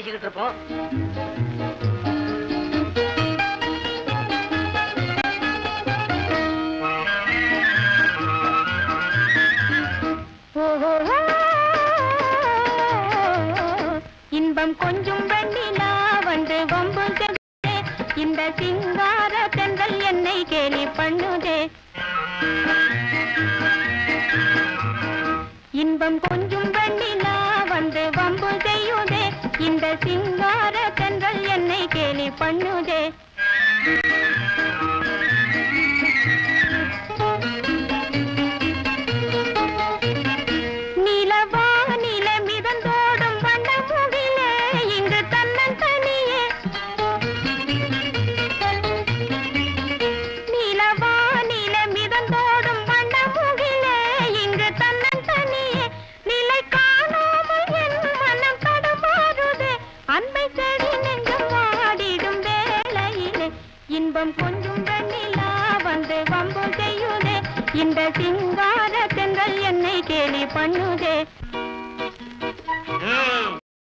பேசிக்கிட்டு இருப்போம். இன்பம் கொஞ்சம் வெண்ணிலா வந்து வம்பு சென்றே, இந்த சிங்கார தென்றல் என்னை கேலி பண்ணுதே. இன்பம் கொஞ்சம் வெண்ணிலா வந்து வம்பு செய்யுதே, இந்த சிங்கார தென்றல் என்னை கேலி பண்ணுதே. இன்பம் கொஞ்சம் வெண்ணிலா வந்து வம்பு செய்யுதே, இந்த சிங்கார தென்றல் என்னை கேலி பண்ணுதே.